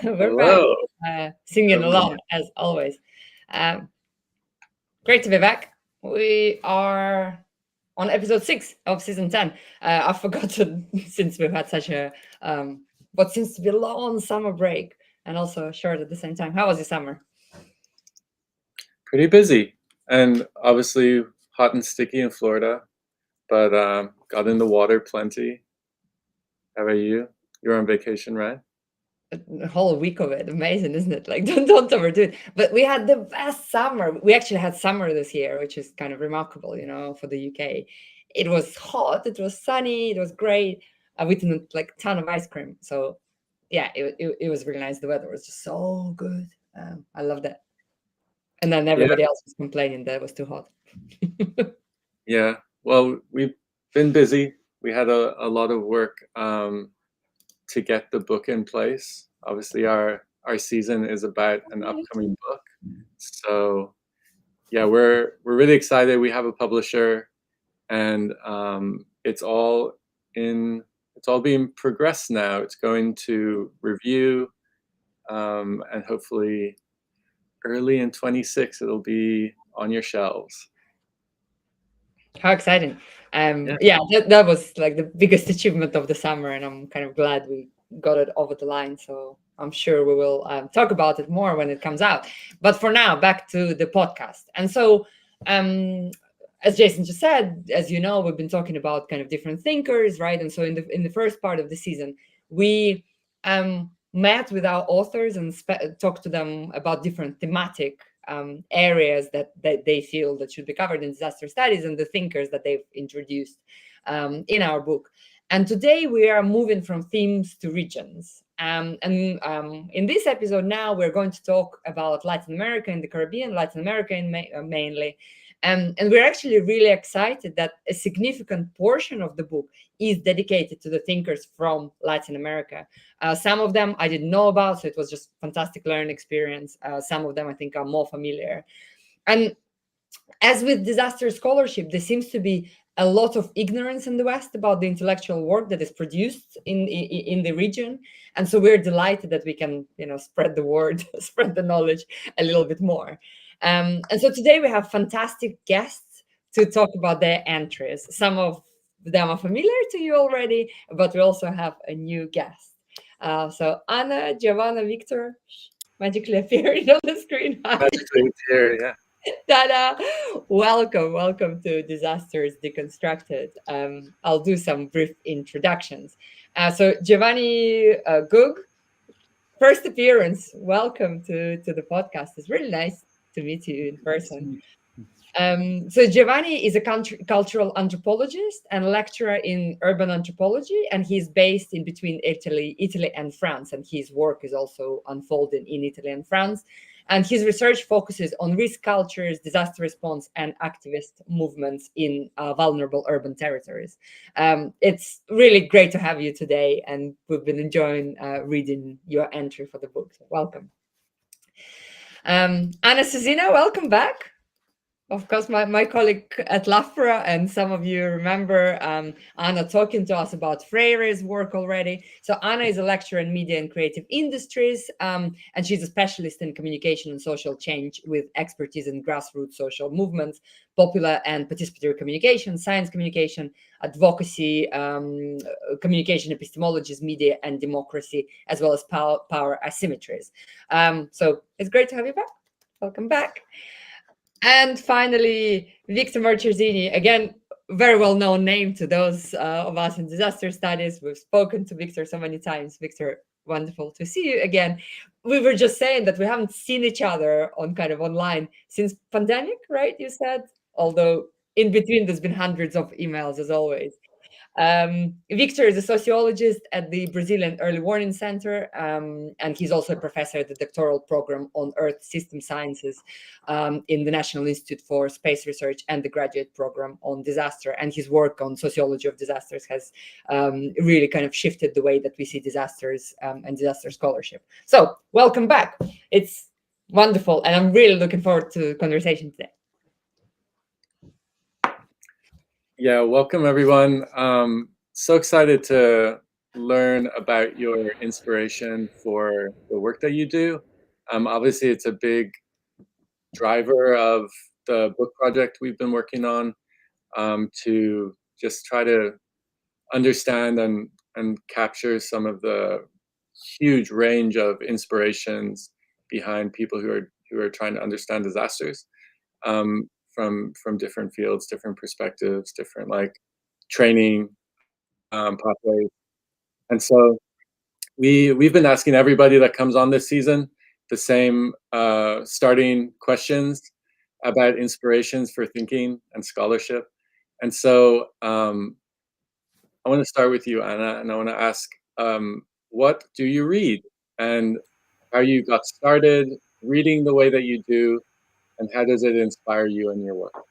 We're back, Hello. singing Hello. along as always. Um, Great to be back. We are on episode 6 of season 10. I've forgotten since we've had such a what seems to be a long summer break and also short at the same time. How was your summer? Pretty busy, and obviously hot and sticky in Florida, but got in the water plenty. How about you? You're on vacation, right? A whole week of it. Amazing, isn't it? Like, don't overdo it. But we had the best summer. We actually had summer this year, which is kind of remarkable, for the UK. It was hot, it was sunny, it was great. I've eaten like a ton of ice cream. So yeah, it was really nice. The weather was just so good. I loved it. And then Yeah, everybody else was complaining that it was too hot. yeah. Well, we've been busy. We had a lot of work to get the book in place. Obviously, our season is about an upcoming book, so yeah, we're really excited. We have a publisher, and in it's all being progressed now. It's going to review, and hopefully early in 26 it'll be on your shelves. How exciting. Yeah, Yeah, that was like the biggest achievement of the summer, and I'm kind of glad we got it over the line. So I'm sure we will talk about it more when it comes out. But for now, back to the podcast. And so, um, as Jason just said, as you know, we've been talking about kind of different thinkers, right? And so in the first part of the season, we met with our authors and talked to them about different thematic areas that they feel that should be covered in disaster studies and the thinkers that they've introduced in our book. And today we are moving from themes to regions. And in this episode now, we're going to talk about Latin America and the Caribbean, Latin America mainly. And we're actually really excited that a significant portion of the book is dedicated to the thinkers from Latin America. Some of them I didn't know about, so it was just fantastic learning experience. Some of them I think are more familiar. And as with disaster scholarship, there seems to be a lot of ignorance in the West about the intellectual work that is produced in the region, and so we're delighted that we can spread the word, spread the knowledge a little bit more. And so today we have fantastic guests to talk about their entries. Some of them are familiar to you already, but we also have a new guest. So Anna, Giovanna, Victor magically appeared on the screen. Hi. magically it's here. Yeah, Ta-da! Welcome to Disasters Deconstructed. I'll do some brief introductions. So Giovanni Gug, first appearance. Welcome to the podcast. It's really nice to meet you in person. So Giovanni is a cultural anthropologist and lecturer in urban anthropology, and he's based in between Italy and France, and his work is also unfolding in Italy and France. And his research focuses on risk cultures, disaster response, and activist movements in vulnerable urban territories. It's really great to have you today, and we've been enjoying reading your entry for the book. So welcome. Anna Cesina, welcome back. Of course, my colleague at LAFRA, and some of you remember Anna talking to us about Freire's work already. So Anna is a lecturer in media and creative industries, and she's a specialist in communication and social change with expertise in grassroots social movements, popular and participatory communication, science communication, advocacy, communication epistemologies, media and democracy, as well as power asymmetries. So it's great to have you back. Welcome back. And finally, Victor Marcherzini, again, very well-known name to those of us in disaster studies. We've spoken to Victor so many times. Victor, wonderful to see you again. We were just saying that we haven't seen each other on kind of online since pandemic, right? You said, although in between there's been hundreds of emails as always. Victor is a sociologist at the Brazilian Early Warning Center, and he's also a professor at the doctoral program on Earth System Sciences in the National Institute for Space Research and the graduate program on disaster. And his work on sociology of disasters has really kind of shifted the way that we see disasters and disaster scholarship. So welcome back. It's wonderful, and I'm really looking forward to the conversation today. yeah. Welcome everyone. So excited to learn about your inspiration for the work that you do. Obviously, it's a big driver of the book project we've been working on, to just try to understand and capture some of the huge range of inspirations behind people who are trying to understand disasters, from different fields, different perspectives, different like training pathways. And so we've been asking everybody that comes on this season the same starting questions about inspirations for thinking and scholarship. And so I want to start with you, Anna, and I want to ask, what do you read, and how you got started reading the way that you do, and how does it inspire you in your work?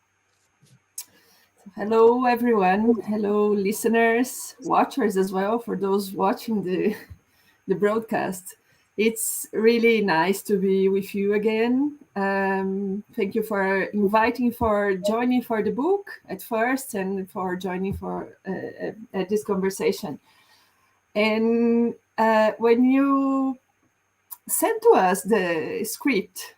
Hello, everyone. Hello, listeners, watchers as well, for those watching the broadcast. It's really nice to be with you again. Thank you for joining for the book at first, and for joining for this conversation. And when you sent to us the script,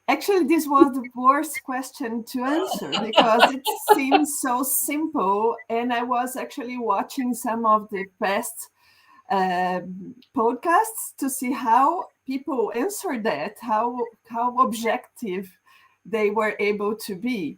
actually, this was the worst question to answer because it seems so simple. And I was actually watching some of the past podcasts to see how people answered that, how objective they were able to be.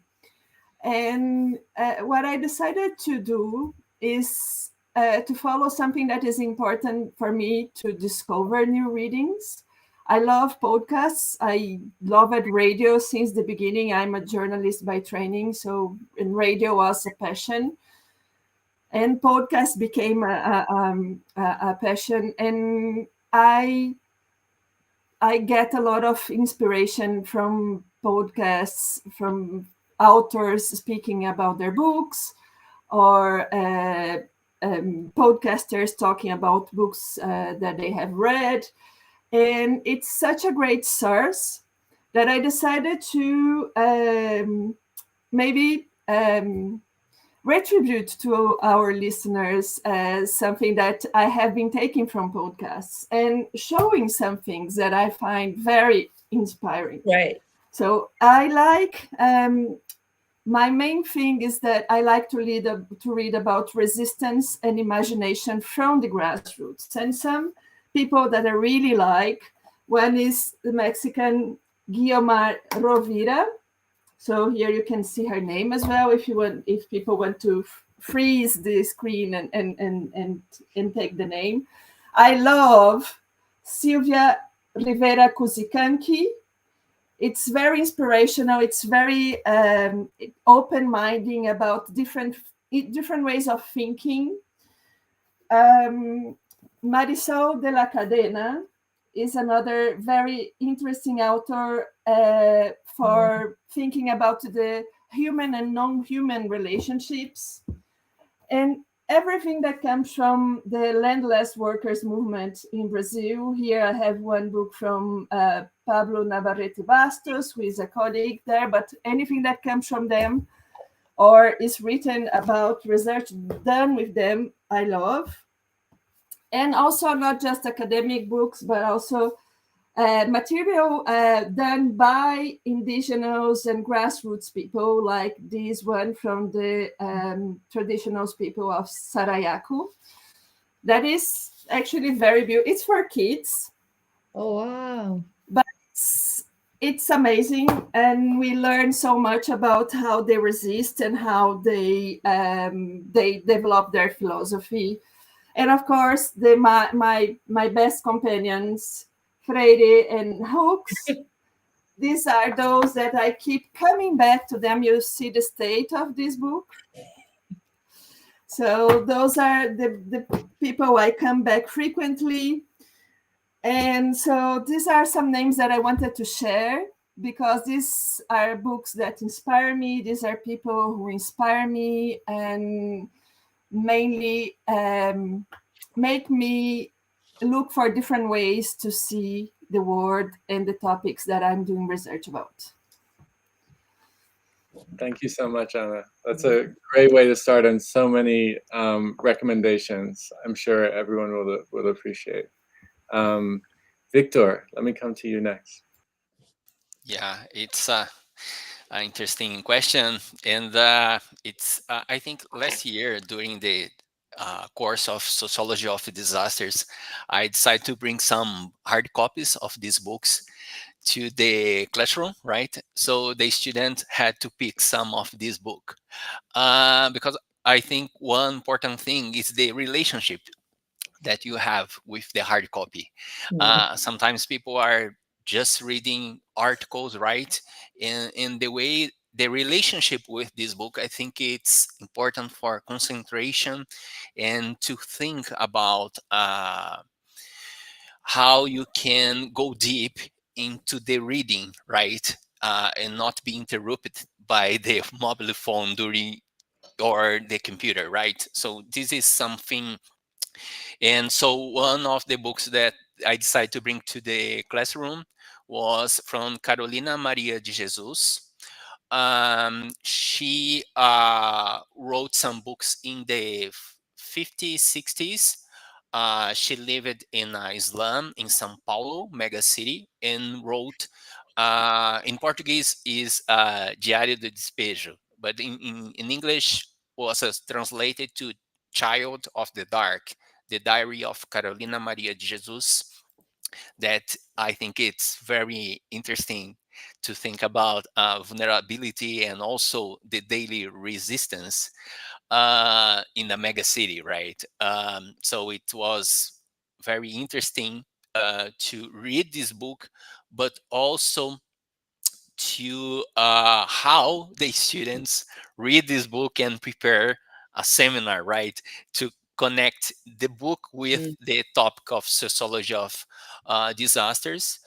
And what I decided to do is to follow something that is important for me to discover new readings. I love podcasts. I loved radio since the beginning. I'm a journalist by training, so and radio was a passion. And podcast became a passion. And I get a lot of inspiration from podcasts, from authors speaking about their books, or podcasters talking about books that they have read. And it's such a great source that I decided to maybe retribute to our listeners something that I have been taking from podcasts and showing some things that I find very inspiring. Right. So I like, my main thing is that I like to read about resistance and imagination from the grassroots. And some people that I really like, one is the Mexican Guiomar Rovira. So here you can see her name as well if people want to freeze the screen and take the name. I love Silvia Rivera Cusicanqui. It's very inspirational. It's very open-minded about different ways of thinking. Marisol de la Cadena is another very interesting author for thinking about the human and non-human relationships, and everything that comes from the landless workers movement in Brazil. Here I have one book from Pablo Navarrete Bastos, who is a colleague there, but anything that comes from them or is written about research done with them, I love. And also not just academic books, but also material done by indigenous and grassroots people, like this one from the traditional people of Sarayaku. That is actually very beautiful. It's for kids. Oh, wow. But it's amazing. And we learn so much about how they resist and how they develop their philosophy. And of course, my best companions, Freire and Hooks. These are those that I keep coming back to them. You see the state of this book. So those are the people I come back frequently. And so these are some names that I wanted to share, because these are books that inspire me. These are people who inspire me and mainly make me look for different ways to see the world and the topics that I'm doing research about. Thank you so much, Anna. That's a great way to start, and so many recommendations. I'm sure everyone will appreciate. Victor, let me come to you next. Yeah, it's an interesting question, and it's I think last year during the course of sociology of disasters, I decided to bring some hard copies of these books to the classroom, right? So the student had to pick some of this book because I think one important thing is the relationship that you have with the hard copy. Sometimes people are just reading articles, right? And the way the relationship with this book, I think it's important for concentration and to think about how you can go deep into the reading, right? And not be interrupted by the mobile phone during or the computer, right? So this is something. And so one of the books that I decided to bring to the classroom was from Carolina Maria de Jesus. She wrote some books in the 50s, 60s. She lived in a slum in São Paulo, mega city, and wrote in Portuguese is Diário do Despejo, but in English was translated to Child of the Dark, the Diary of Carolina Maria de Jesus. That I think it's very interesting to think about vulnerability and also the daily resistance in a mega city, right? So it was very interesting to read this book, but also to how the students read this book and prepare a seminar, right? To connect the book with the topic of sociology of disasters.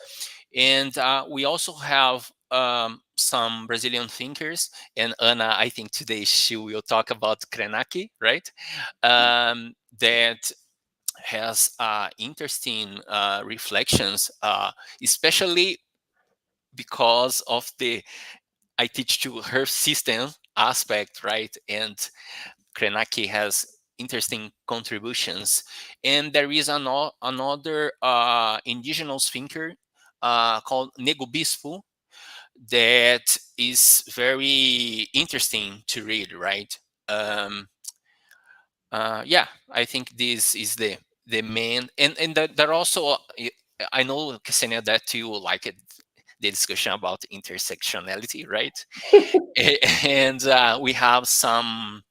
And we also have some Brazilian thinkers, and Ana, I think today she will talk about Krenak, right? That has interesting reflections, especially because of the I teach to her system aspect, right? And Krenak has interesting contributions. And there is another indigenous thinker called Nego Bispo that is very interesting to read, right? Yeah, I think this is the main, and there also, I know, Ksenia, that you like it, the discussion about intersectionality, right? And we have some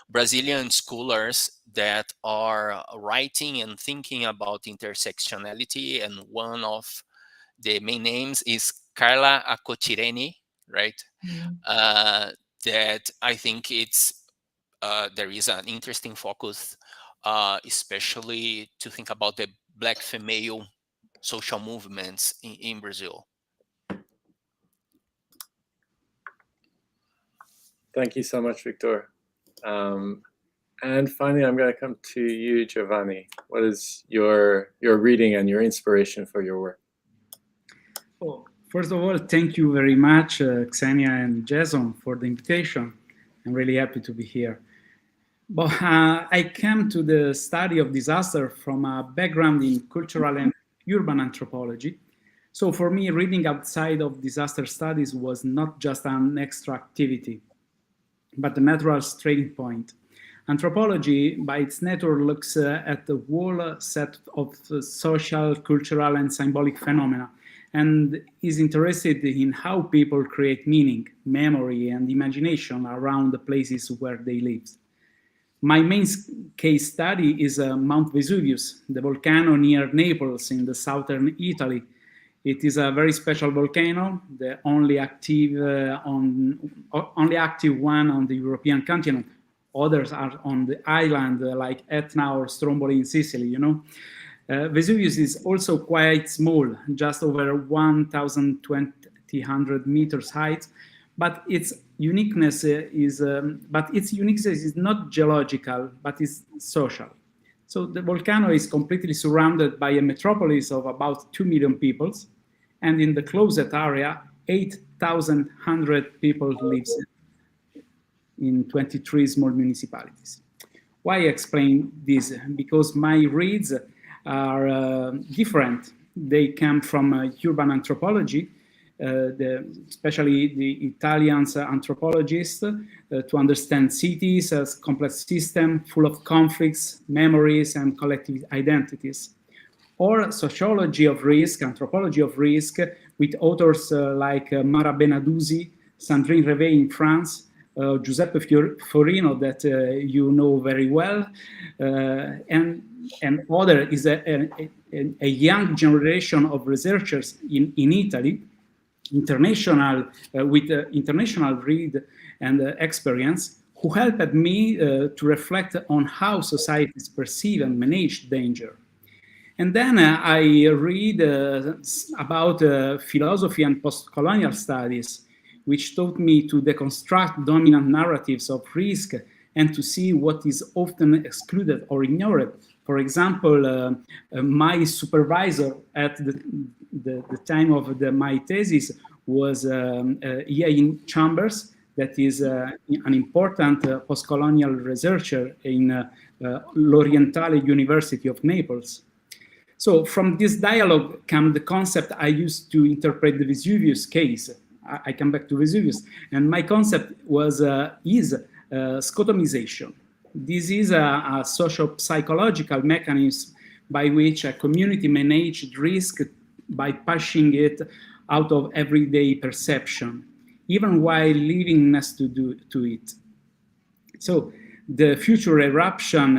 Brazilian scholars that are writing and thinking about intersectionality, and one of the main names is Carla Acotireni, right? That I think it's there is an interesting focus, especially to think about the Black female social movements in Brazil. Thank you so much, Victor. And finally, I'm going to come to you, Giovanni. What is your reading and your inspiration for your work? Oh, first of all, thank you very much, Ksenia and Jason, for the invitation. I'm really happy to be here. But I came to the study of disaster from a background in cultural and urban anthropology. So for me, reading outside of disaster studies was not just an extra activity, but a natural starting point. Anthropology, by its nature, looks at the whole set of social, cultural, and symbolic phenomena, and is interested in how people create meaning, memory, and imagination around the places where they live. My main case study is Mount Vesuvius, the volcano near Naples in the southern Italy. It is a very special volcano, the only active one on the European continent. Others are on the island like Etna or Stromboli in Sicily, you know. Vesuvius is also quite small, just over 1,200 meters height, but its uniqueness is not geological, but is social. So the volcano is completely surrounded by a metropolis of about 2 million people, and in the closest area, 8,100 people lives in 23 small municipalities. Why I explain this? Because my reads are different. They come from urban anthropology, especially the Italian anthropologists, to understand cities as complex systems full of conflicts, memories, and collective identities. Or sociology of risk, anthropology of risk, with authors like Mara Benadouzi, Sandrine Revé in France, Giuseppe Forino, that you know very well, and other is a young generation of researchers in Italy, international with international read and experience, who helped me to reflect on how societies perceive and manage danger. And then I read about philosophy and post-colonial studies, which taught me to deconstruct dominant narratives of risk and to see what is often excluded or ignored. For example, my supervisor at the time of my thesis was Ian Chambers, that is an important post-colonial researcher in L'Orientale University of Naples. So from this dialogue came the concept I used to interpret the Vesuvius case. I come back to Vesuvius, and my concept was scotomization. This is a socio-psychological mechanism by which a community managed risk by pushing it out of everyday perception, even while living next to it. So the future eruption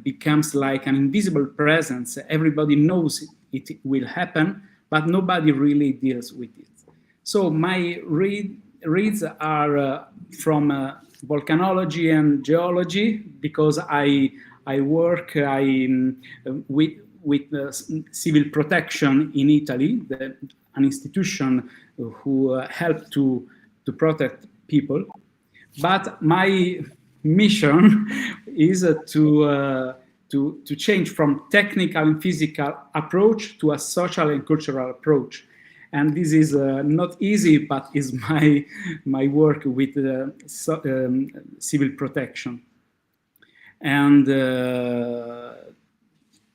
becomes like an invisible presence. Everybody knows it will happen, but nobody really deals with it. So my reads are from volcanology and geology, because I work with civil protection in Italy, an institution who help to protect people. But my mission is to change from technical and physical approach to a social and cultural approach. And this is not easy, but is my work with civil protection. And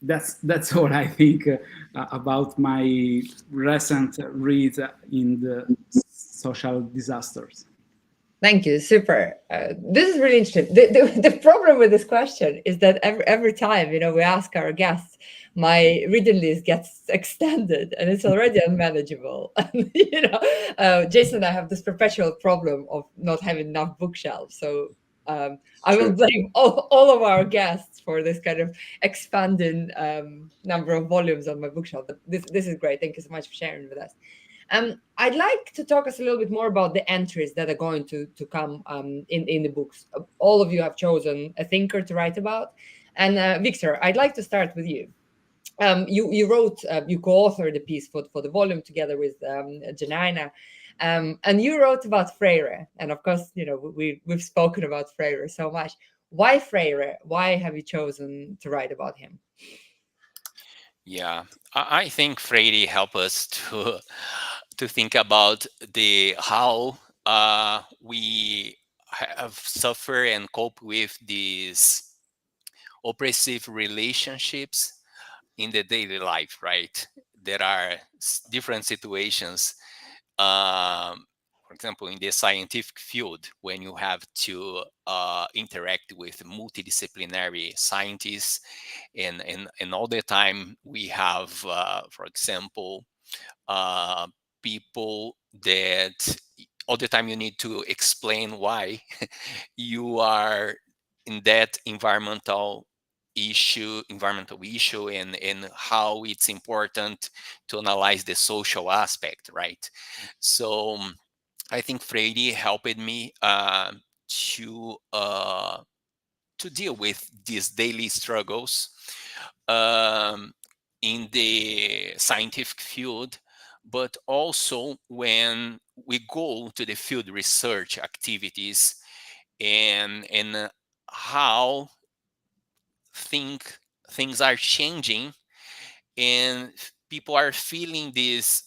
that's all I think about my recent read in the social disasters. Thank you. Super. This is really interesting. The problem with this question is that every time, we ask our guests, my reading list gets extended and it's already unmanageable. And, Jason and I have this perpetual problem of not having enough bookshelves. So I will blame all of our guests for this kind of expanding number of volumes on my bookshelf. But this is great. Thank you so much for sharing with us. I'd like to talk us a little bit more about the entries that are going to come in the books. All of you have chosen a thinker to write about. And Victor, I'd like to start with you. You wrote, you co-authored the piece for the volume together with Janina. And you wrote about Freire. And of course, we've spoken about Freire so much. Why Freire? Why have you chosen to write about him? Yeah, I think Freire helped us to think about how we have suffered and cope with these oppressive relationships in the daily life, right? There are different situations. For example, in the scientific field, when you have to interact with multidisciplinary scientists, and all the time we have, for example, people that all the time you need to explain why you are in that environmental issue and how it's important to analyze the social aspect, right? So I think Freire helped me to deal with these daily struggles in the scientific field, but also when we go to the field research activities and how things are changing and people are feeling this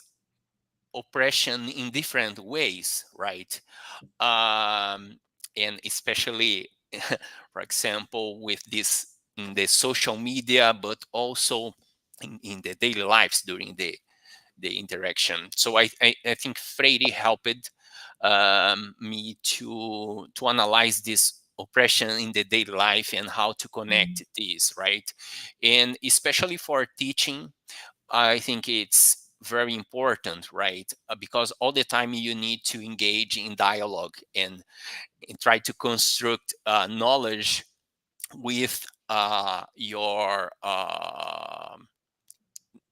oppression in different ways, right? And especially, for example, with this in the social media, but also in the daily lives during the interaction. So I think Freire helped me to analyze this oppression in the daily life and how to connect these, right? And especially for teaching, I think it's very important, right? Because all the time you need to engage in dialogue and try to construct knowledge with your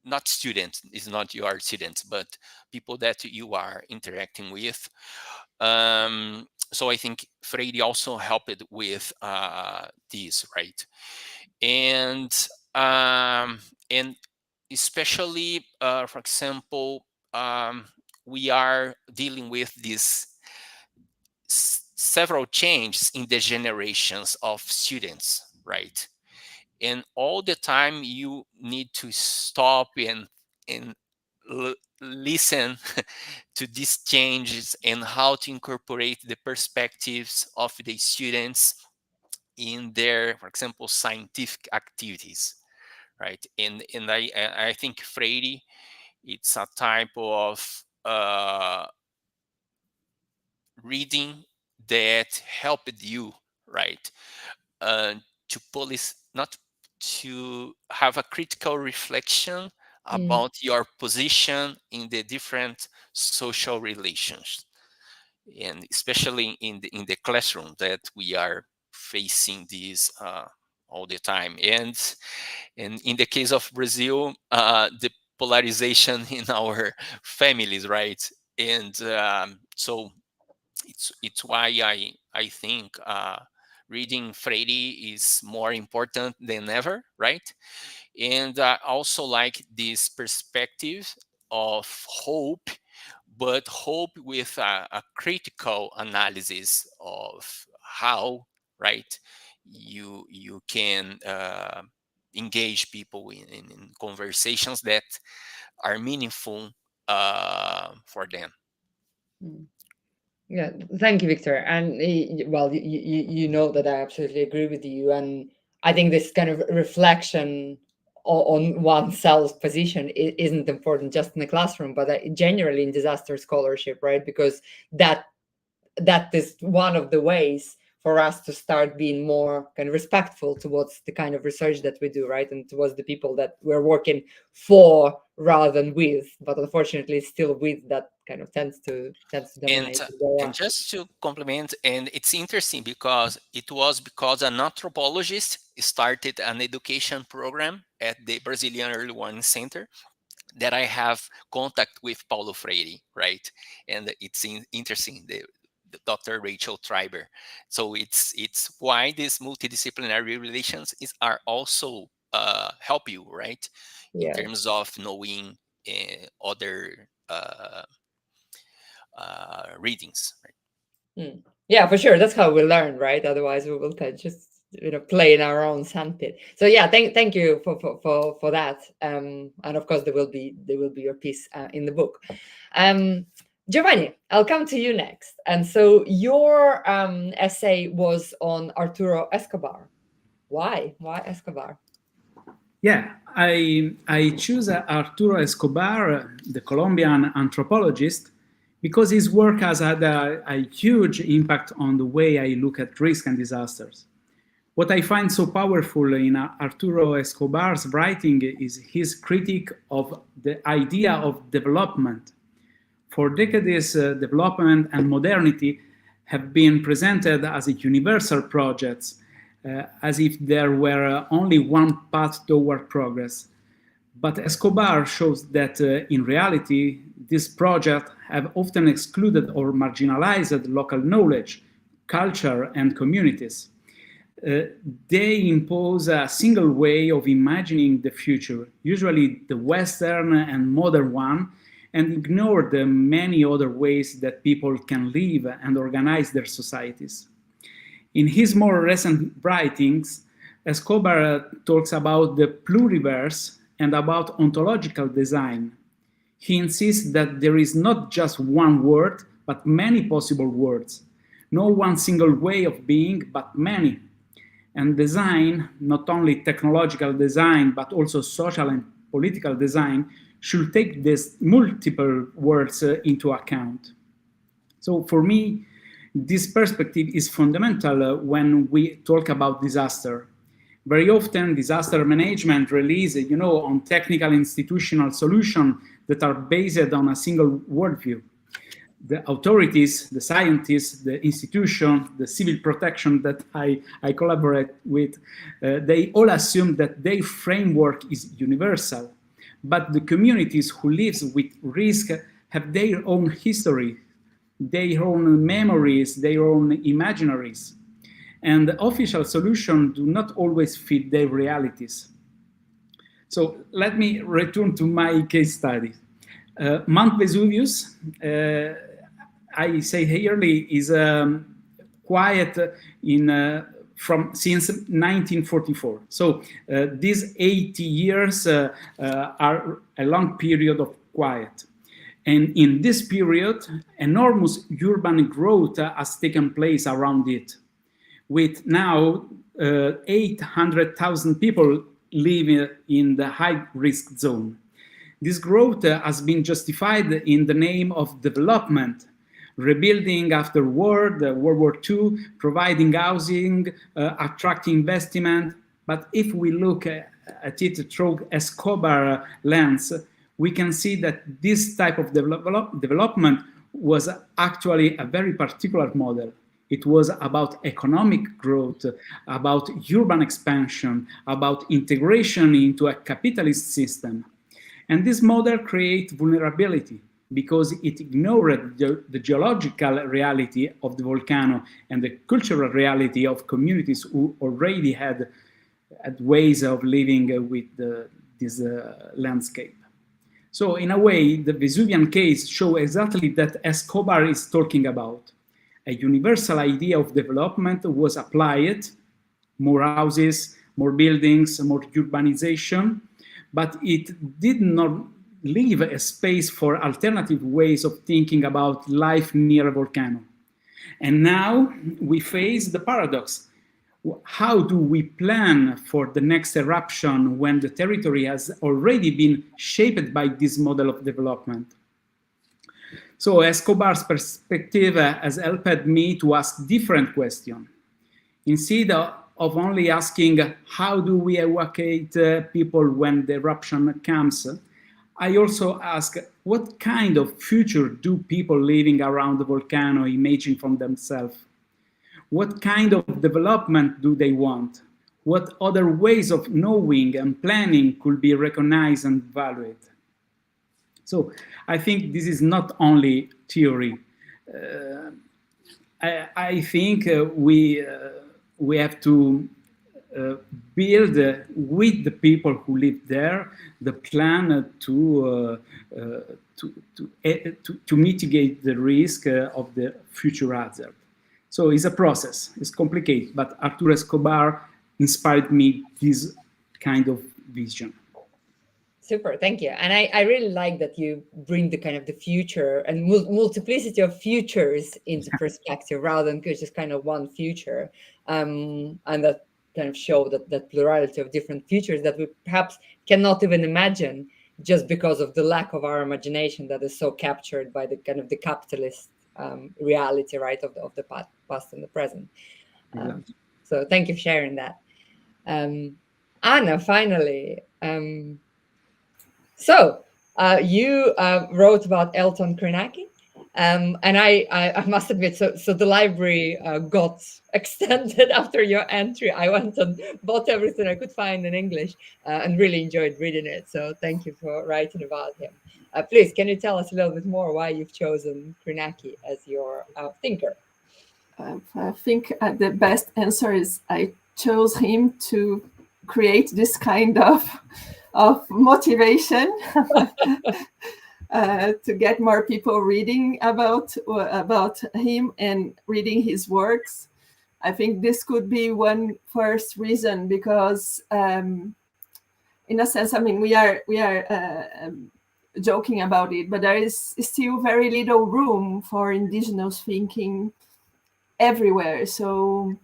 not students, it's not your students, but people that you are interacting with. So I think Freire also helped with this, right? And and especially, for example, we are dealing with these several changes in the generations of students, right? And all the time you need to stop and listen to these changes and how to incorporate the perspectives of the students in their, for example, scientific activities, right? And I think Freire, it's a type of reading that helped you, right? To police, not to have a critical reflection about your position in the different social relations, and especially in the classroom that we are facing these all the time. And in the case of Brazil, the polarization in our families, right? And so it's why I think reading Freire is more important than ever, right? And I also like this perspective of hope, but hope with a critical analysis of how, right, you can engage people in conversations that are meaningful for them. Yeah, thank you, Victor. And well, you know that I absolutely agree with you. And I think this kind of reflection on oneself's position isn't important just in the classroom, but generally in disaster scholarship, right? Because that is one of the ways for us to start being more kind of respectful towards the kind of research that we do, right? And towards the people that we're working for rather than with. But unfortunately, it's still with that kind of tends to dominate. And just to complement, and it's interesting because it was because an anthropologist started an education program at the Brazilian Early Warning Center that I have contact with Paulo Freire, right? And it's interesting, the Dr. Rachel Treiber. So it's why these multidisciplinary relations are also help you, right? In terms of knowing other readings, right? Yeah, for sure. That's how we learn, right? Otherwise, we will just play in our own sandpit. So yeah, thank you for that. And of course, there will be your piece in the book. Giovanni, I'll come to you next. And so your essay was on Arturo Escobar. Why Escobar? Yeah, I choose Arturo Escobar, the Colombian anthropologist, because his work has had a huge impact on the way I look at risk and disasters. What I find so powerful in Arturo Escobar's writing is his critique of the idea of development. For decades, development and modernity have been presented as a universal projects, as if there were only one path toward progress. But Escobar shows that in reality, these projects have often excluded or marginalized local knowledge, culture, and communities. They impose a single way of imagining the future, usually the Western and modern one, and ignore the many other ways that people can live and organize their societies. In his more recent writings, Escobar talks about the pluriverse and about ontological design. He insists that there is not just one word, but many possible words. No one single way of being, but many. And design, not only technological design, but also social and political design, should take these multiple words into account. So for me, this perspective is fundamental when we talk about disaster. Very often, disaster management relies, on technical institutional solutions that are based on a single worldview. The authorities, the scientists, the institution, the civil protection that I collaborate with, they all assume that their framework is universal. But the communities who live with risk have their own history, their own memories, their own imaginaries. And the official solutions do not always fit their realities. So let me return to my case study. Mount Vesuvius, I say yearly, is quiet since 1944. So these 80 years are a long period of quiet. And in this period, enormous urban growth has taken place around it, with now 800,000 people living in the high-risk zone. This growth has been justified in the name of development, rebuilding after World War II, providing housing, attracting investment. But if we look at it through Escobar lens, we can see that this type of development was actually a very particular model. It was about economic growth, about urban expansion, about integration into a capitalist system. And this model creates vulnerability because it ignored the geological reality of the volcano and the cultural reality of communities who already had ways of living with this landscape. So in a way, the Vesuvian case shows exactly that Escobar is talking about. A universal idea of development was applied, more houses, more buildings, more urbanization, but it did not leave a space for alternative ways of thinking about life near a volcano. And now we face the paradox. How do we plan for the next eruption when the territory has already been shaped by this model of development? So Escobar's perspective has helped me to ask different questions. Instead of only asking, how do we evacuate people when the eruption comes? I also ask, what kind of future do people living around the volcano imagine from themselves? What kind of development do they want? What other ways of knowing and planning could be recognized and valued? So I think this is not only theory. I think we have to build with the people who live there the plan to mitigate the risk of the future hazard. So it's a process. It's complicated, but Arturo Escobar inspired me this kind of vision. Super, thank you. And I really like that you bring the kind of the future and multiplicity of futures into perspective rather than just kind of one future. And that kind of show that plurality of different futures that we perhaps cannot even imagine just because of the lack of our imagination that is so captured by the kind of the capitalist reality, right, of the past and the present. So thank you for sharing that. Anna, finally. So you wrote about Elton Krenak, and I must admit, so the library got extended after your entry. I went and bought everything I could find in English and really enjoyed reading it. So thank you for writing about him. Please, can you tell us a little bit more why you've chosen Krenak as your thinker? I think the best answer is I chose him to create this kind of motivation to get more people reading about him and reading his works. I think this could be one first reason because, in a sense, I mean, we are joking about it, but there is still very little room for indigenous thinking everywhere. So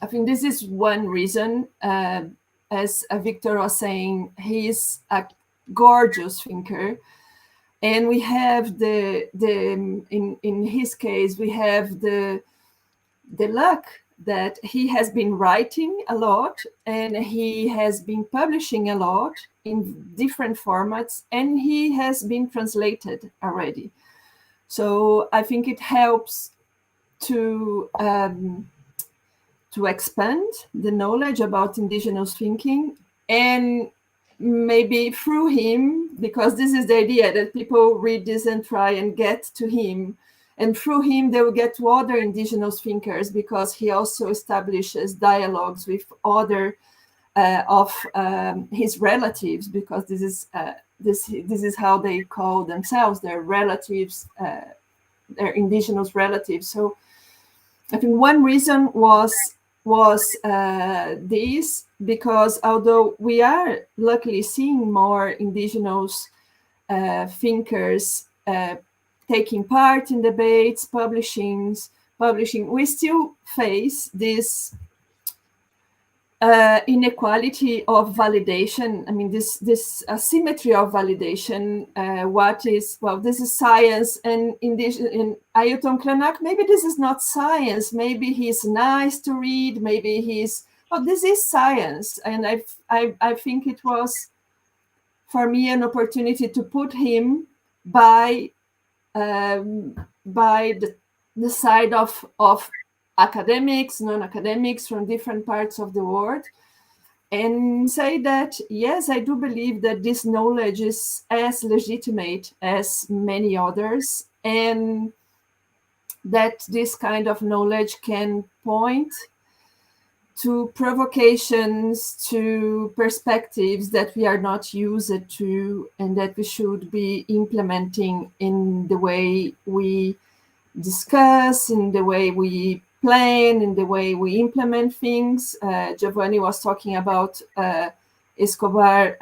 I think this is one reason. As Victor was saying, he's a gorgeous thinker, and we have in his case we have the luck that he has been writing a lot and he has been publishing a lot in different formats, and he has been translated already. So I think it helps to expand the knowledge about indigenous thinking, and maybe through him, because this is the idea that people read this and try and get to him, and through him they will get to other indigenous thinkers, because he also establishes dialogues with other of his relatives, because this is how they call themselves, their relatives, their indigenous relatives. So I think one reason was this, because although we are luckily seeing more indigenous thinkers taking part in debates, publishing, we still face this inequality of validation. I mean, this asymmetry of validation. What is, well, this is science, and in Ailton Krenak, maybe this is not science. Maybe he's nice to read. Maybe he's, well, this is science. And I think it was for me an opportunity to put him by the side of academics, non-academics from different parts of the world, and say that, yes, I do believe that this knowledge is as legitimate as many others, and that this kind of knowledge can point to provocations, to perspectives that we are not used to, and that we should be implementing in the way we discuss, in the way we plan, in the way we implement things. Giovanni was talking about Escobar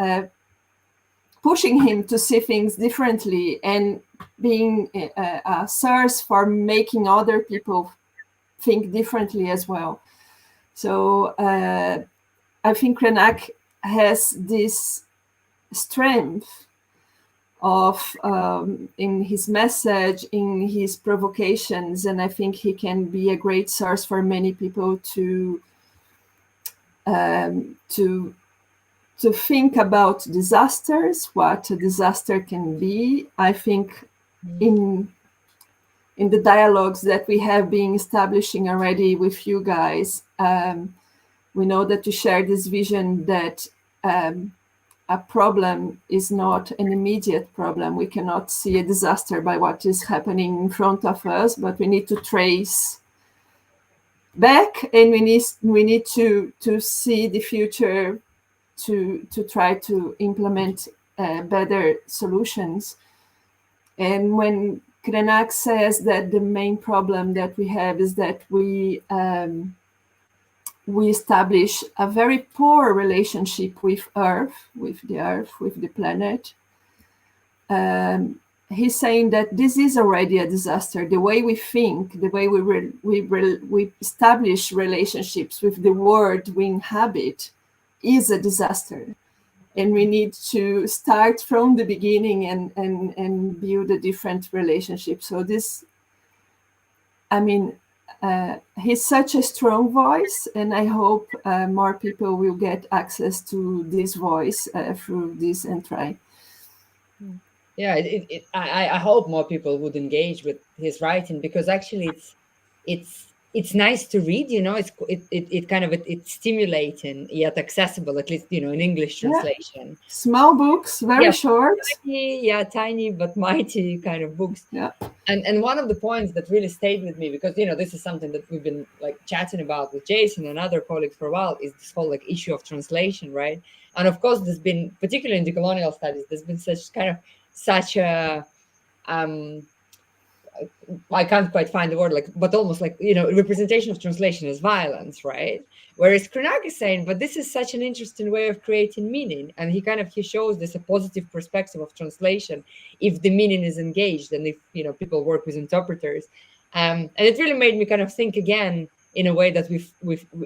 pushing him to see things differently and being a source for making other people think differently as well. So I think Krenak has this strength of in his message, in his provocations, and I think he can be a great source for many people to think about disasters, what a disaster can be. I think in the dialogues that we have been establishing already with you guys, we know that you share this vision that a problem is not an immediate problem. We cannot see a disaster by what is happening in front of us, but we need to trace back, and we need to see the future to try to implement better solutions. And when Krenak says that the main problem that we have is that we establish a very poor relationship with Earth, with the planet. He's saying that this is already a disaster. The way we think, the way we establish relationships with the world we inhabit is a disaster. And we need to start from the beginning and build a different relationship. So this, I mean, he's such a strong voice, and I hope more people will get access to this voice through this and try. Yeah, I hope more people would engage with his writing, because actually it's nice to read. You know, it's stimulating yet accessible, at least, you know, in English translation. Yeah. Small books, very short. Tiny but mighty kind of books. Yeah. And one of the points that really stayed with me, because, you know, this is something that we've been like chatting about with Jason and other colleagues for a while, is this whole like issue of translation, right? And of course, there's been, particularly in decolonial studies, there's been such a I can't quite find the word, like, but almost like, representation of translation is violence, right? Whereas Krenak is saying, but this is such an interesting way of creating meaning, and he shows this a positive perspective of translation if the meaning is engaged and if people work with interpreters, and it really made me kind of think again in a way that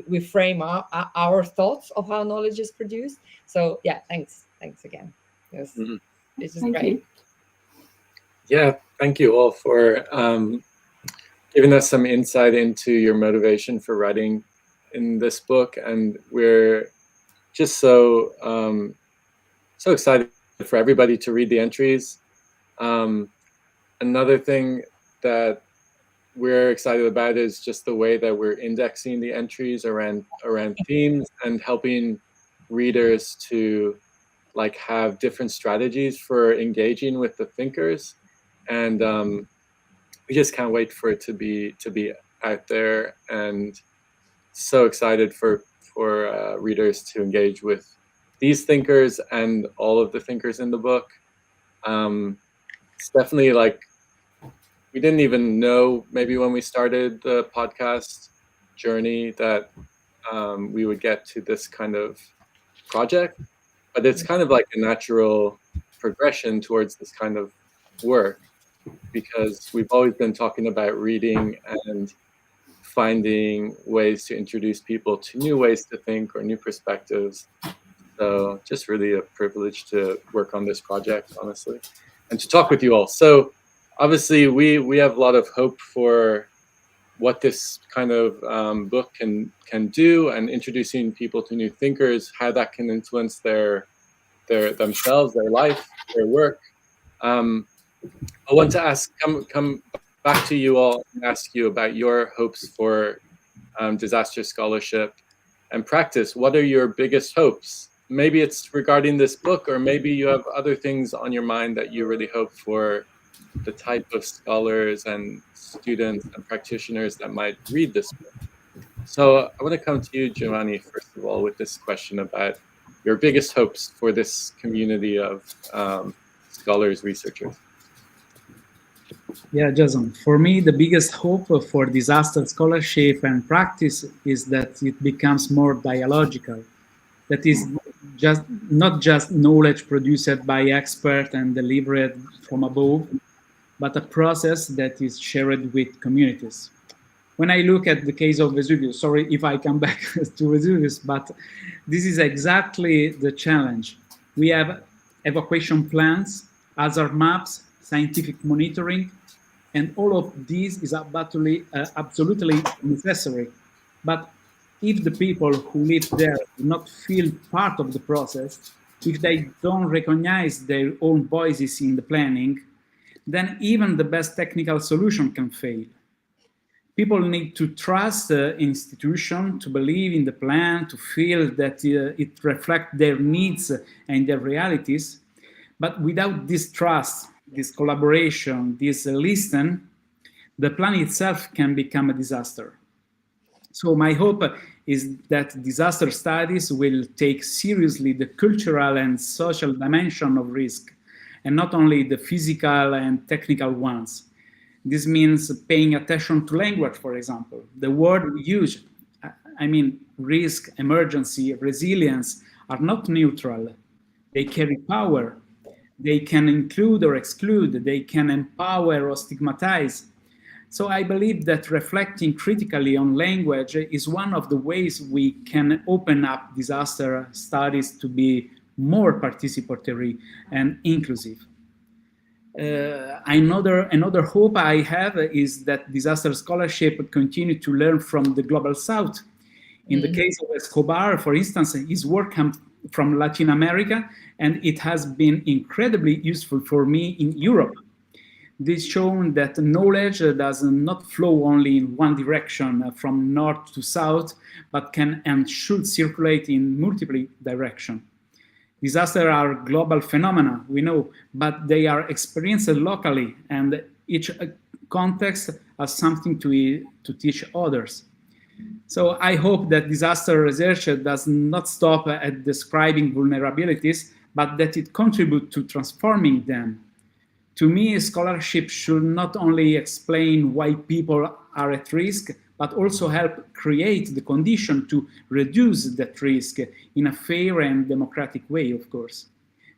we frame our thoughts of how knowledge is produced. So yeah, thanks again. Yes, this is Thank great. you. Yeah, thank you all for giving us some insight into your motivation for writing in this book, and we're just so excited for everybody to read the entries. Another thing that we're excited about is just the way that we're indexing the entries around themes and helping readers to like have different strategies for engaging with the thinkers, and we just can't wait for it to be out there, and so excited for readers to engage with these thinkers and all of the thinkers in the book. It's definitely like, we didn't even know maybe when we started the podcast journey that we would get to this kind of project, but it's kind of like a natural progression towards this kind of work, because we've always been talking about reading and finding ways to introduce people to new ways to think or new perspectives. So just really a privilege to work on this project, honestly, and to talk with you all. So obviously we have a lot of hope for what this kind of book can do, and introducing people to new thinkers, how that can influence their themselves, their life, their work. I want to come back to you all and ask you about your hopes for disaster scholarship and practice. What are your biggest hopes? Maybe it's regarding this book, or maybe you have other things on your mind that you really hope for the type of scholars and students and practitioners that might read this book. So I want to come to you, Giovanni, first of all, with this question about your biggest hopes for this community of scholars, researchers. Yeah, Jason, for me, the biggest hope for disaster scholarship and practice is that it becomes more dialogical. That is not just knowledge produced by experts and delivered from above, but a process that is shared with communities. When I look at the case of Vesuvius, sorry if I come back to Vesuvius, but this is exactly the challenge. We have evacuation plans, hazard maps, scientific monitoring, and all of this is absolutely necessary. But if the people who live there do not feel part of the process, if they don't recognize their own voices in the planning, then even the best technical solution can fail. People need to trust the institution, to believe in the plan, to feel that it reflects their needs and their realities. But without this trust, this collaboration, this listen, the plan itself can become a disaster. So my hope is that disaster studies will take seriously the cultural and social dimension of risk, and not only the physical and technical ones. This means paying attention to language, for example. The word we use, risk, emergency, resilience, are not neutral. They carry power. They can include or exclude. They can empower or stigmatize. So I believe that reflecting critically on language is one of the ways we can open up disaster studies to be more participatory and inclusive. Another hope I have is that disaster scholarship continue to learn from the Global South. In the case of Escobar, for instance, his work comes from Latin America, and it has been incredibly useful for me in Europe. This shown that knowledge does not flow only in one direction from north to south, but can and should circulate in multiple directions. Disasters are global phenomena, we know, but they are experienced locally, and each context has something to teach others. So I hope that disaster research does not stop at describing vulnerabilities, but that it contributes to transforming them. To me, scholarship should not only explain why people are at risk, but also help create the condition to reduce that risk in a fair and democratic way, of course.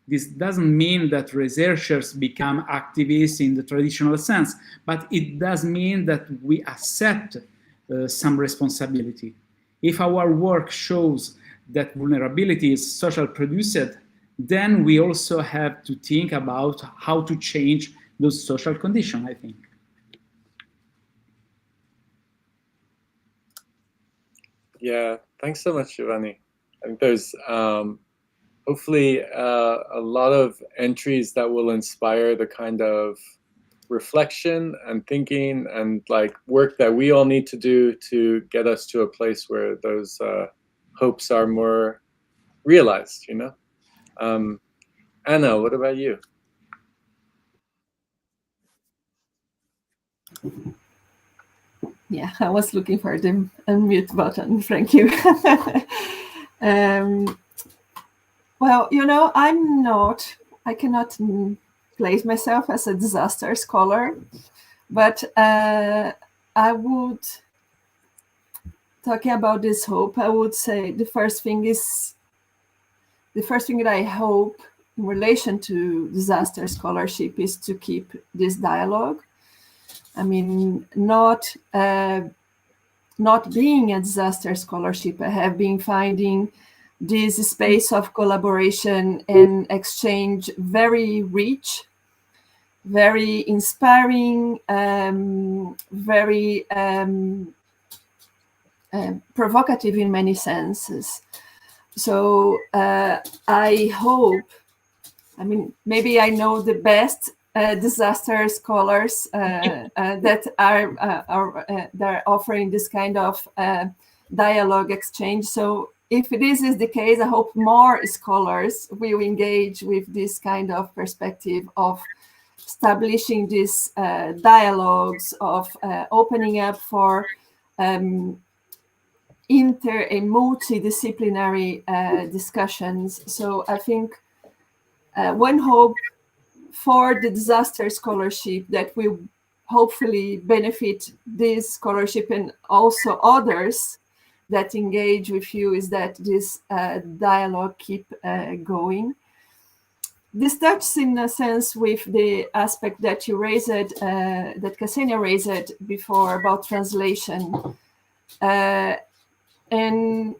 This doesn't mean that researchers become activists in the traditional sense, but it does mean that we accept some responsibility. If our work shows that vulnerability is social produced, then we also have to think about how to change those social conditions, I think. Yeah, thanks so much, Giovanni. I think there's hopefully a lot of entries that will inspire the kind of reflection and thinking and like work that we all need to do to get us to a place where those hopes are more realized, you know? Anna, what about you? Yeah, I was looking for the unmute button. Thank you. Well, you know, I cannot place myself as a disaster scholar, but I would, talking about this hope, I would say the first thing that I hope in relation to disaster scholarship is to keep this dialogue. I mean, not being a disaster scholarship, I have been finding this space of collaboration and exchange very rich, very inspiring, very provocative in many senses. So I hope, I mean, maybe I know the best disaster scholars that are offering this kind of dialogue exchange. So if this is the case, I hope more scholars will engage with this kind of perspective of establishing these dialogues, of opening up for inter and multidisciplinary discussions. So I think one hope for the disaster scholarship that will hopefully benefit this scholarship and also others that engage with you is that this dialogue keep going. This touches in a sense with the aspect that you raised, that Ksenia raised before about translation. And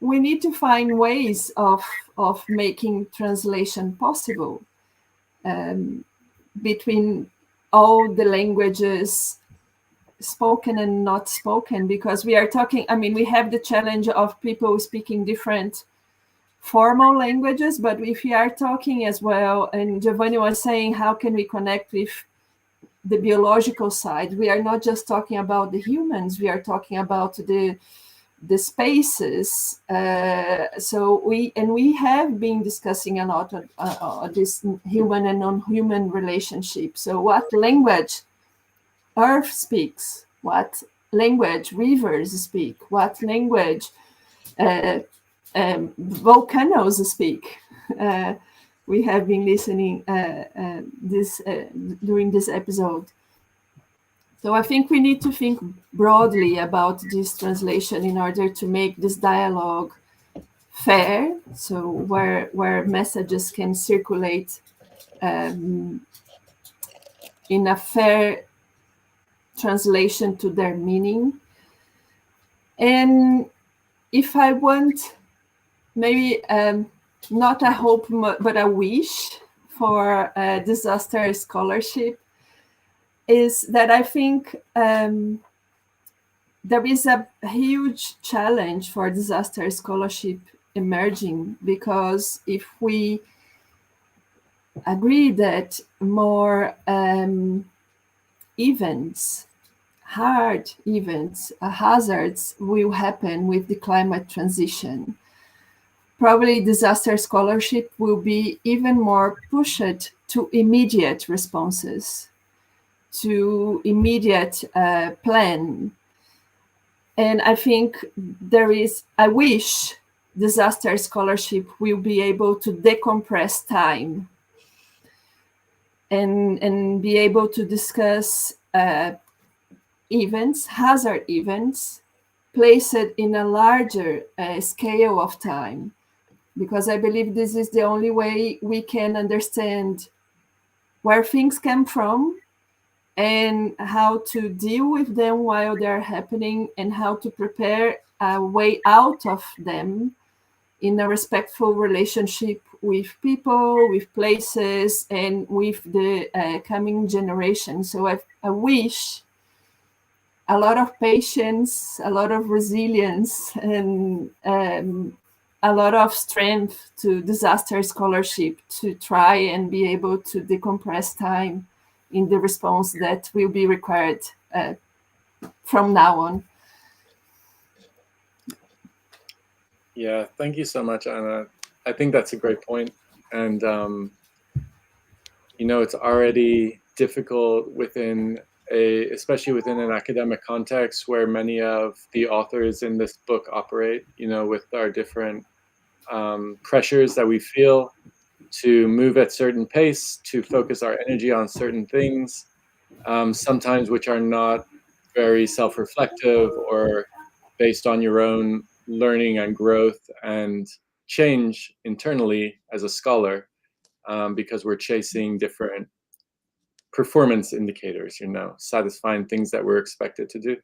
we need to find ways of making translation possible between all the languages spoken and not spoken, because we are talking, I mean, we have the challenge of people speaking different formal languages, but if we are talking as well, and Giovanni was saying, how can we connect with the biological side? We are not just talking about the humans, we are talking about the spaces. So we have been discussing a lot of this human and non-human relationship. So what language Earth speaks, what language rivers speak, what language volcanoes speak. We have been listening during this episode. So I think we need to think broadly about this translation in order to make this dialogue fair, so where messages can circulate in a fair translation to their meaning. And if I want, maybe not a hope, but a wish for disaster scholarship, is that I think there is a huge challenge for disaster scholarship emerging, because if we agree that more events, hard events, hazards will happen with the climate transition, probably disaster scholarship will be even more pushed to immediate responses, to immediate plan. And I think I wish disaster scholarship will be able to decompress time and be able to discuss events, hazard events, placed in a larger scale of time. Because I believe this is the only way we can understand where things come from and how to deal with them while they're happening, and how to prepare a way out of them in a respectful relationship with people, with places, and with the coming generation. So I wish a lot of patience, a lot of resilience, and a lot of strength to disaster scholarship to try and be able to decompress time in the response that will be required from now on. Yeah, thank you so much, Anna. I think that's a great point. And, it's already difficult especially within an academic context where many of the authors in this book operate, with our different pressures that we feel to move at certain pace, to focus our energy on certain things, sometimes which are not very self-reflective or based on your own learning and growth and change internally as a scholar, because we're chasing different performance indicators, satisfying things that we're expected to do.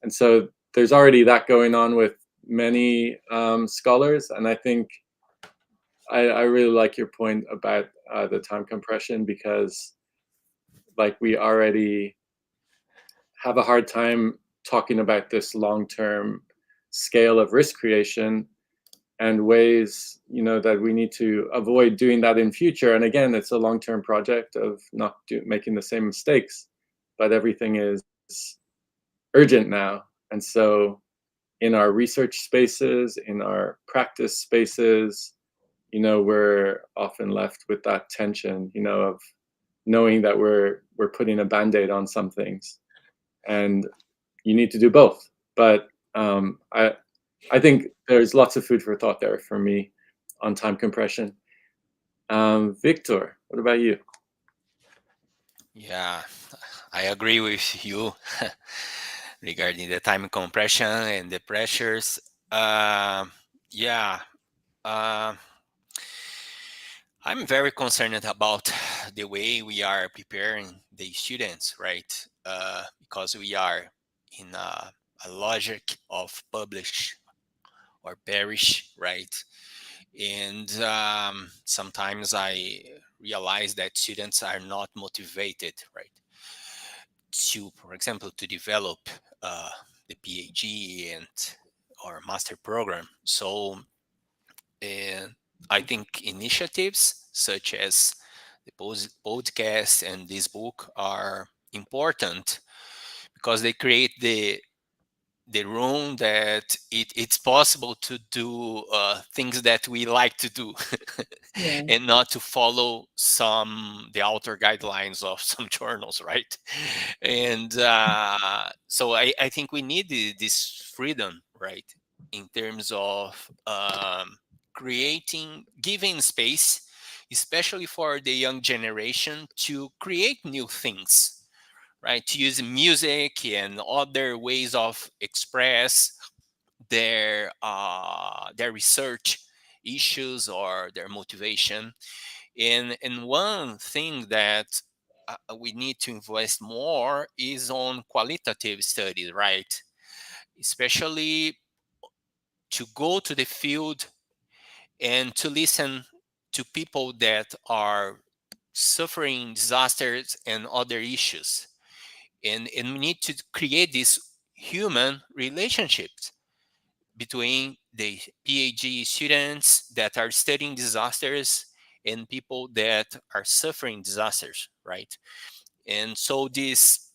And so there's already that going on with many scholars. And I think I really like your point about the time compression, because we already have a hard time talking about this long-term scale of risk creation and ways, that we need to avoid doing that in future. And again, it's a long-term project of not making the same mistakes, but everything is urgent now. And so in our research spaces, in our practice spaces, we're often left with that tension, of knowing that we're putting a Band-Aid on some things, and you need to do both. But I think there's lots of food for thought there for me on time compression. Victor, what about you? Yeah, I agree with you regarding the time compression and the pressures. Yeah, I'm very concerned about the way we are preparing the students, right? Because we are in a logic of publish or perish, right? And sometimes I realize that students are not motivated, right, to, for example, to develop the PhD and or master program. So, and I think initiatives such as the podcast and this book are important because they create the room that it's possible to do things that we like to do Yeah. and not to follow the author guidelines of some journals, right? And so I think we need this freedom, right, in terms of giving space, especially for the young generation, to create new things, right? To use music and other ways of express their research issues or their motivation. And one thing that we need to invest more is on qualitative studies, right? Especially to go to the field and to listen to people that are suffering disasters and other issues. And we need to create these human relationships between the PhD students that are studying disasters and people that are suffering disasters, right? And so this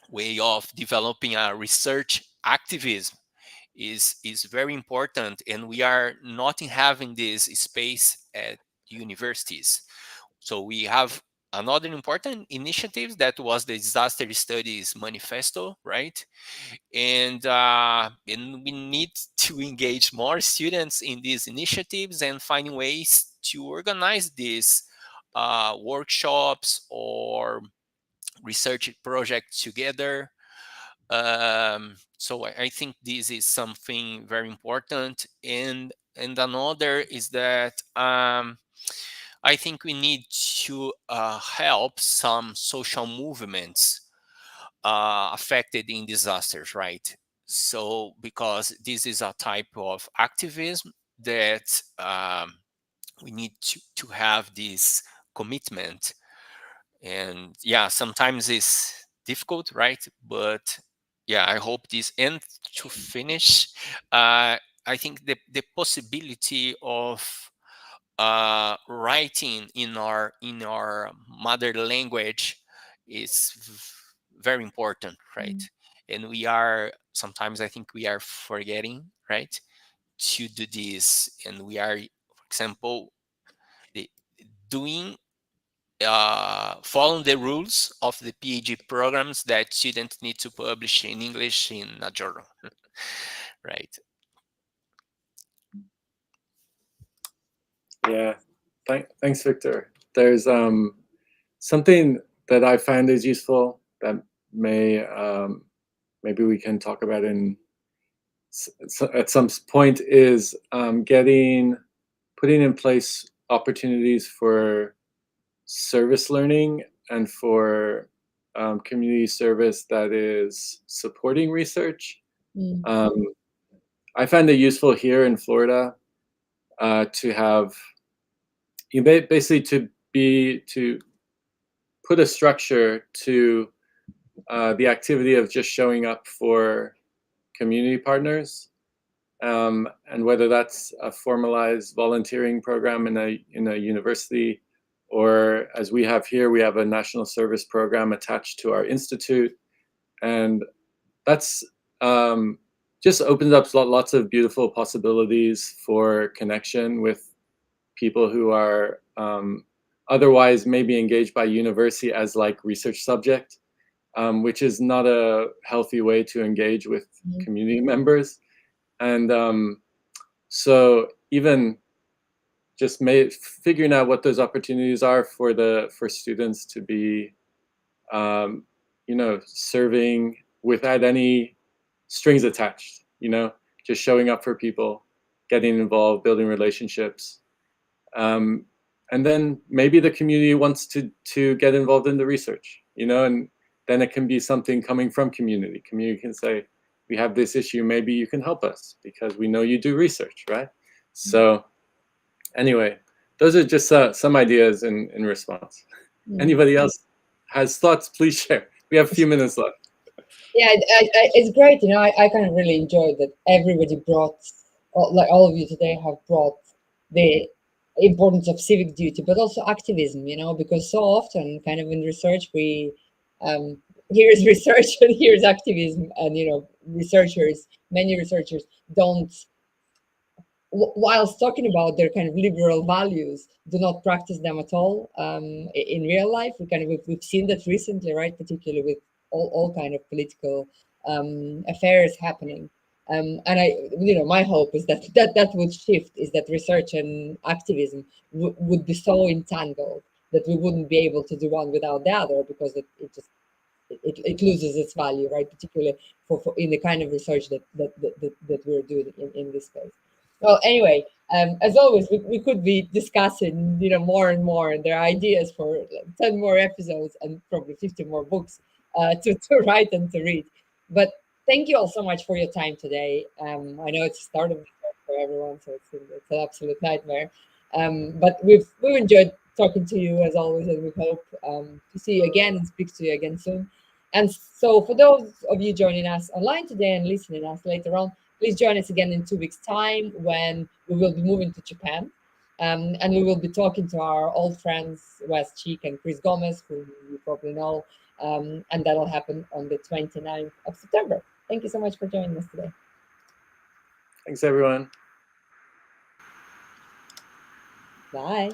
way of developing a research activism is very important, and we are not having this space at universities. So we have another important initiative that was the Disaster Studies Manifesto, right? And we need to engage more students in these initiatives and finding ways to organize these workshops or research projects together. So I think this is something very important. And another is that I think we need to help some social movements affected in disasters, right? So because this is a type of activism that we need to have this commitment. And yeah, sometimes it's difficult, right? But yeah, I hope this. And to finish, I think the possibility of writing in our mother language is very important, right? And we are sometimes, I think we are forgetting, right, to do this. And we are, for example, doing following the rules of the PhD programs that students need to publish in English in a journal, right? Yeah, thanks, Victor. There's something that I find is useful that maybe we can talk about at some point is putting in place opportunities for service learning and for community service that is supporting research. I find it useful here in Florida to have basically to put a structure to the activity of just showing up for community partners, and whether that's a formalized volunteering program in a university, or as we have here, we have a national service program attached to our institute, and that's just opens up lots of beautiful possibilities for connection with people who are otherwise maybe engaged by university as like research subject, which is not a healthy way to engage with community members. And so even just figuring out what those opportunities are for students to be, serving without any strings attached, just showing up for people, getting involved, building relationships. And then maybe the community wants to get involved in the research, and then it can be something coming from community. Community can say, we have this issue, maybe you can help us because we know you do research, right? So anyway, those are just some ideas in response. Anybody else has thoughts, please share. We have a few minutes left. Yeah, it's great. I kind of really enjoyed that everybody brought, like all of you today have brought the importance of civic duty, but also activism, because so often kind of in research, here's research and here's activism, and, many researchers don't, whilst talking about their kind of liberal values, do not practice them at all in real life. We've seen that recently, right? Particularly with all kind of political affairs happening. And my hope is that would shift, is that research and activism would be so entangled that we wouldn't be able to do one without the other, because it loses its value, right? Particularly for in the kind of research that we're doing in this space. Well, anyway, as always, we could be discussing, more and more, and there are ideas for 10 more episodes and probably 50 more books to write and to read. But thank you all so much for your time today. I know it's the start of the year for everyone, so it's an absolute nightmare. But we've enjoyed talking to you as always, and we hope to see you again and speak to you again soon. And so for those of you joining us online today and listening to us later on, please join us again in 2 weeks' time when we will be moving to Japan. And we will be talking to our old friends, Wes Cheek and Chris Gomez, who you probably know. And that'll happen on the 29th of September. Thank you so much for joining us today. Thanks, everyone. Bye.